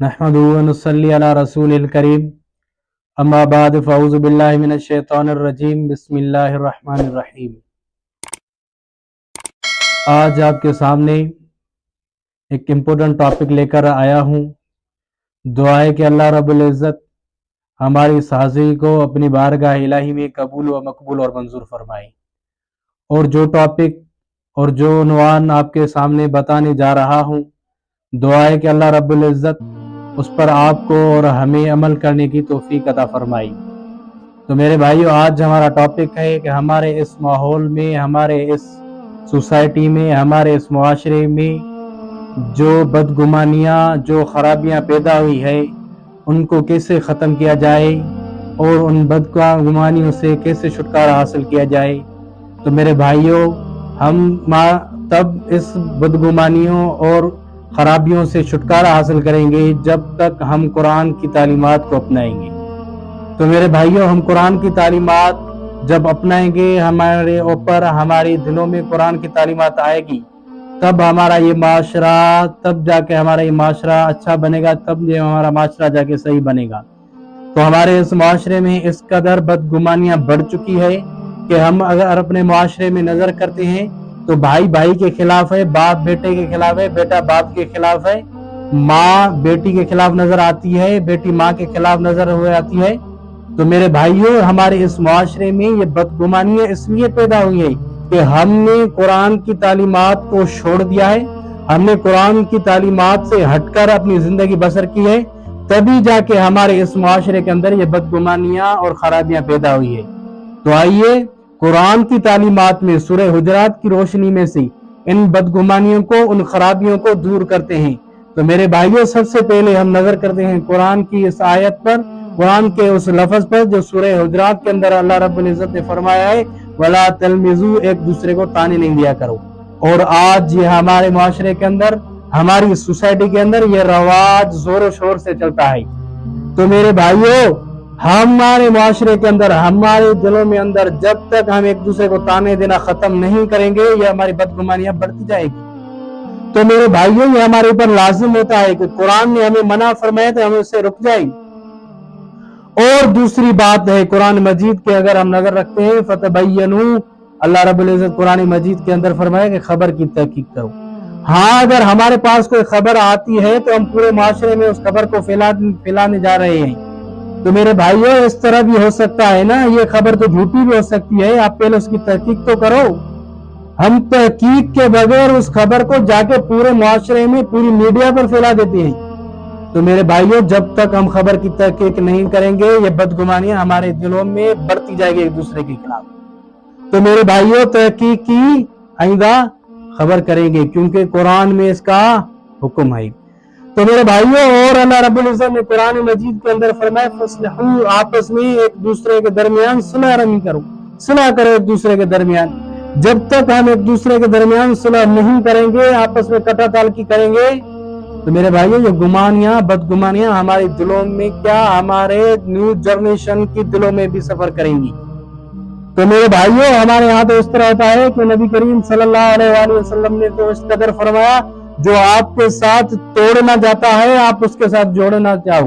नहमदुहु व नुसल्ली अला रसूलिल करीम अम्मा बाद फ़अऊज़ु बिल्लाहि मिनश शैतानिर रजीम बिस्मिल्लाहिर रहमानिर रहीम। आज आपके सामने एक इम्पोर्टेंट टॉपिक लेकर आया हूँ। दुआ है कि अल्लाह रब्बुल इज़्ज़त हमारी इस हाज़िरी को अपनी बारगाह इलाही में कबूल व मकबूल और मंजूर फरमाए। और जो टॉपिक और जो उन्वान आपके सामने बताने जा रहा हूँ, दुआ है कि अल्लाह रब्बुल इज़्ज़त उस पर आपको और हमें अमल करने की तौफीक अता फरमाई। तो मेरे भाइयों, आज हमारा टॉपिक है कि हमारे इस माहौल में, हमारे इस सोसाइटी में, हमारे इस मुआशरे में जो बदगुमानियाँ, जो खराबियाँ पैदा हुई है, उनको कैसे ख़त्म किया जाए और उन बदगुमानियों से कैसे छुटकारा हासिल किया जाए। तो मेरे भाइयों, हम तब इस बदगुमानियों और खराबियों से छुटकारा हासिल करेंगे जब तक हम कुरान की तालीमात को अपनाएंगे। तो मेरे भाइयों, हम कुरान की तालीमात जब अपनाएंगे, हमारे ऊपर, हमारे दिलों में कुरान की तालीमात आएगी, तब हमारा ये माशरा, तब जाके हमारा ये माशरा अच्छा बनेगा, तब ये हमारा माशरा जाके सही बनेगा। तो हमारे इस माशरे में इस कदर बदगुमानियाँ बढ़ चुकी है कि हम अगर अपने माशरे में नजर करते हैं तो भाई भाई के खिलाफ है, बाप बेटे के खिलाफ है, बेटा बाप के खिलाफ है, माँ बेटी के खिलाफ नजर आती है, बेटी माँ के खिलाफ नजर हो आती है। तो मेरे भाइयों, हमारे इस मुआशरे में ये बदगुमानियाँ इसलिए पैदा हुई है कि हमने कुरान की तालीमात को छोड़ दिया है, हमने कुरान की तालीमात से हटकर अपनी जिंदगी बसर की है, तभी जाके हमारे इस मुआशरे के अंदर ये बदगुमानियाँ और खराबियाँ पैदा हुई है। तो आइए कुरान की तालीमात में सूरह हुजरात की रोशनी में से इन बदगुमानियों को, उन खराबियों को दूर करते हैं। तो मेरे भाइयों, सबसे पहले हम नजर करते हैं कुरान की इस आयत पर, कुरान के उस लफ्ज पर जो सूरह हुजरात के अंदर अल्लाह रब्बुल इज़्ज़त ने फरमाया है, वला तलमिजू, एक दूसरे को ताने नहीं दिया करो। और आज ये हमारे मुआशरे के अंदर, हमारी सोसाइटी के अंदर ये रवाज जोरों शोर से चलता है। तो मेरे भाइयों, हमारे मुआशरे के अंदर, हमारे दिलों में अंदर जब तक हम एक दूसरे को ताने देना खत्म नहीं करेंगे, ये हमारी बदगुमानियां बढ़ती जाएगी। तो मेरे भाइयों, ये हमारे ऊपर लाजिम होता है कि कुरान ने हमें मना फरमाया तो हमें उससे रुक जाए। और दूसरी बात है, कुरान मजीद के अगर हम नजर रखते हैं, फतबय्यनू, अल्लाह रब्बुल इज़्ज़त कुरान मजीद के अंदर फरमाया कि खबर की तहकीक करो। हाँ, अगर हमारे पास कोई खबर आती है तो हम पूरे माशरे में उस खबर को फैलाने जा रहे हैं। तो मेरे भाइयों, इस तरह भी हो सकता है ना, ये खबर तो झूठी भी हो सकती है, आप पहले उसकी तहकीक तो करो। हम तहकीक के बगैर उस खबर को जाके पूरे मुआशरे में, पूरी मीडिया पर फैला देते हैं। तो मेरे भाइयों, जब तक हम खबर की तहकीक नहीं करेंगे, ये बदगुमानियां हमारे दिलों में बढ़ती जाएगी एक दूसरे के खिलाफ। तो मेरे भाइयों, तहकीक की आइंदा खबर करेंगे, क्योंकि कुरान में इसका हुक्म है। तो मेरे भाइयों, और अल्लाह रब्बुल इज़्ज़त ने कुरान मजीद के अंदर फरमाया, फस्लहू, आपस में एक दूसरे के दरमियान सुलह रमी करो, सुलह करो एक दूसरे के दरमियान। जब तक हम एक दूसरे के दरमियान सुलह नहीं करेंगे, आपस में कटा तालकी करेंगे, तो मेरे भाइयों, ये गुमानियां, बदगुमानियां हमारे दिलों में क्या, हमारे न्यू जनरेशन की दिलों में भी सफर करेंगी। तो मेरे भाइयों, हमारे यहाँ तो इस तरह होता है कि नबी करीम सल्लल्लाहु अलैहि वसल्लम ने तो इस कदर फरमाया, जो आपके साथ तोड़ना जाता है आप उसके साथ जोड़ना चाहो।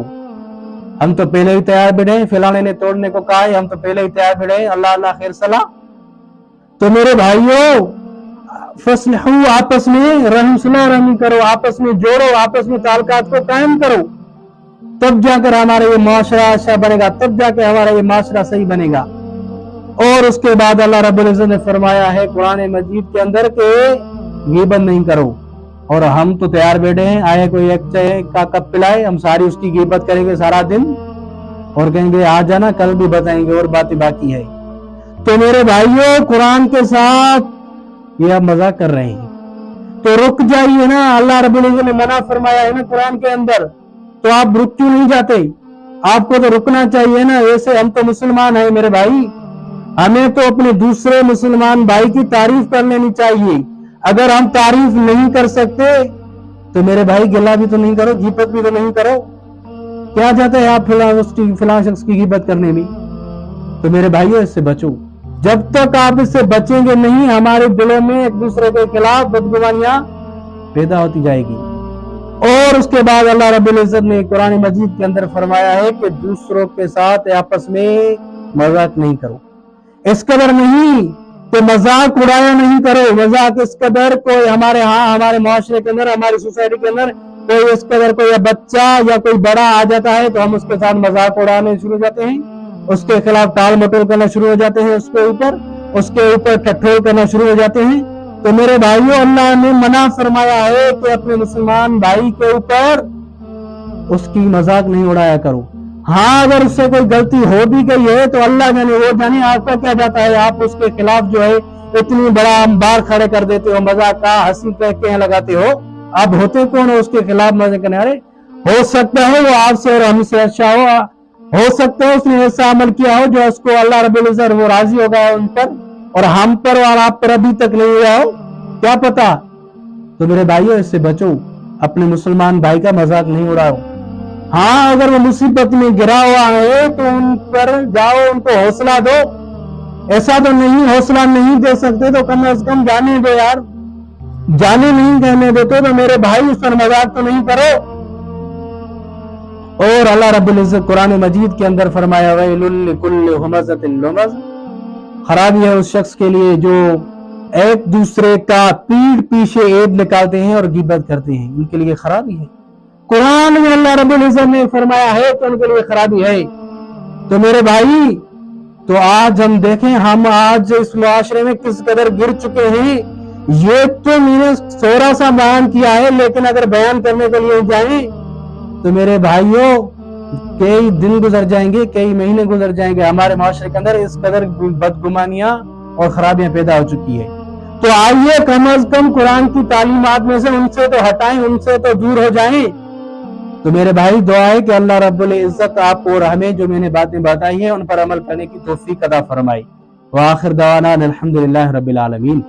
हम तो पहले ही तैयार बैठे, फलाने ने तोड़ने को कहा है, हम तो पहले ही तैयार बैठे, अल्लाह अल्लाह खैर सलाह। तो मेरे भाइयों, फस्लहू, आपस में रहम सुलह रहमी करो, आपस में जोड़ो, आपस में ताल्लुकात को कायम करो, तब जाकर हमारा ये माशरा अच्छा बनेगा, तब जाकर हमारा ये माशरा सही बनेगा। और उसके बाद अल्लाह रब्बुल इज़्ज़त ने फरमाया है कुरान मजीद के अंदर के गीबत नहीं करो। और हम तो तैयार बैठे हैं, आए कोई एक चाय का कप पिलाए, हम सारी उसकी गीबत करेंगे सारा दिन और कहेंगे आ जाना, कल भी बताएंगे, और बातें बाकी है। तो मेरे भाइयों, कुरान के साथ ये आप मजाक कर रहे हैं, तो रुक जाइए ना। अल्लाह रब्बुल इज़्ज़त ने मना फरमाया है ना कुरान के अंदर, तो आप रुक क्यों नहीं जाते? आपको तो रुकना चाहिए ना। ऐसे हम तो मुसलमान है मेरे भाई, हमें तो अपने दूसरे मुसलमान भाई की तारीफ कर लेनी चाहिए। अगर हम तारीफ नहीं कर सकते तो मेरे भाई गिला भी तो नहीं करो, गीबत भी तो नहीं करो। क्या जाता है आप फिलहाल शख्स की गीबत करने में? तो मेरे भाइयों, इससे बचो। जब तक आप इससे बचेंगे नहीं, हमारे दिलों में एक दूसरे के खिलाफ बदगुमानियां पैदा होती जाएगी। اور اس کے بعد اللہ رب العزت نے قرآن مجید کے اندر فرمایا ہے کہ دوسروں کے ساتھ آپس میں مذاق نہیں کرو، اس قدر نہیں کہ مذاق اڑایا نہیں کرو، مذاق اس قدر کوئی ہمارے ہمارے معاشرے کے اندر، ہماری سوسائٹی کے اندر کوئی اس قدر کوئی بچہ یا کوئی بڑا آ جاتا ہے تو ہم اس کے ساتھ مذاق اڑانے شروع ہو جاتے ہیں، اس کے خلاف ٹال مٹول کرنا شروع ہو جاتے ہیں، اس کے اوپر ٹھٹھول کرنا شروع ہو جاتے ہیں۔ تو میرے بھائیوں، اللہ نے منع فرمایا ہے کہ اپنے مسلمان بھائی کے اوپر اس کی مذاق نہیں اڑایا کرو۔ ہاں اگر اس سے کوئی غلطی ہو بھی گئی ہے تو اللہ جانے وہ جانے آپ کا کیا جاتا ہے، آپ اس کے خلاف جو ہے اتنی بڑا بار کھڑے کر دیتے ہو، مذاق کا ہنسی کہہ لگاتے ہو، آپ ہوتے کون ہو اس کے خلاف مذاق کرنے والے؟ ہو سکتا ہے وہ آپ سے اور ہم سے اچھا ہو سکتا ہے اس نے ایسا عمل کیا ہو جو اس کو اللہ رب العزت وہ راضی ہوگا ان پر، اور ہم پر اور آپ پر ابھی تک نہیں ہوا ہو، کیا پتا۔ تو میرے بھائیوں، اس سے بچو، اپنے مسلمان بھائی کا مذاق نہیں اڑاؤ۔ ہاں اگر وہ مصیبت میں گرا ہوا ہے تو ان پر جاؤ، ان کو حوصلہ دو، ایسا تو نہیں حوصلہ نہیں دے سکتے تو کم از کم جانے دو یار، جانے نہیں کہنے دیتے تو میرے بھائی اس پر مذاق تو نہیں کرو۔ اور اللہ رب العزت قرآن مجید کے اندر فرمایا ویل لکل ہمزۃ لمزہ، خرابی ہے اس شخص کے لیے جو ایک دوسرے کا پیٹھ پیچھے عیب نکالتے ہیں اور غیبت کرتے ہیں، ان کے لیے خرابی ہے۔ قرآن میں اللہ رب العزت نے فرمایا ہے تو ان کے لیے خرابی ہے۔ تو میرے بھائی، تو آج ہم دیکھیں ہم آج اس معاشرے میں کس قدر گر چکے ہیں۔ یہ تو میں نے تھوڑا سا بیان کیا ہے، لیکن اگر بیان کرنے کے لیے جائیں تو میرے بھائیوں کئی دن گزر جائیں گے، کئی مہینے گزر جائیں گے، ہمارے معاشرے کے اندر اس قدر بدگمانیاں اور خرابیاں پیدا ہو چکی ہے۔ تو آئیے کم از کم قرآن کی تعلیمات میں سے ان سے تو ہٹائیں، ان سے تو دور ہو جائیں۔ تو میرے بھائی دعا ہے کہ اللہ رب العزت آپ اور ہمیں جو میں نے باتیں بتائی ہیں ان پر عمل کرنے کی توفیق عطا فرمائے۔ وآخر دعوانا الحمدللہ رب العالمین۔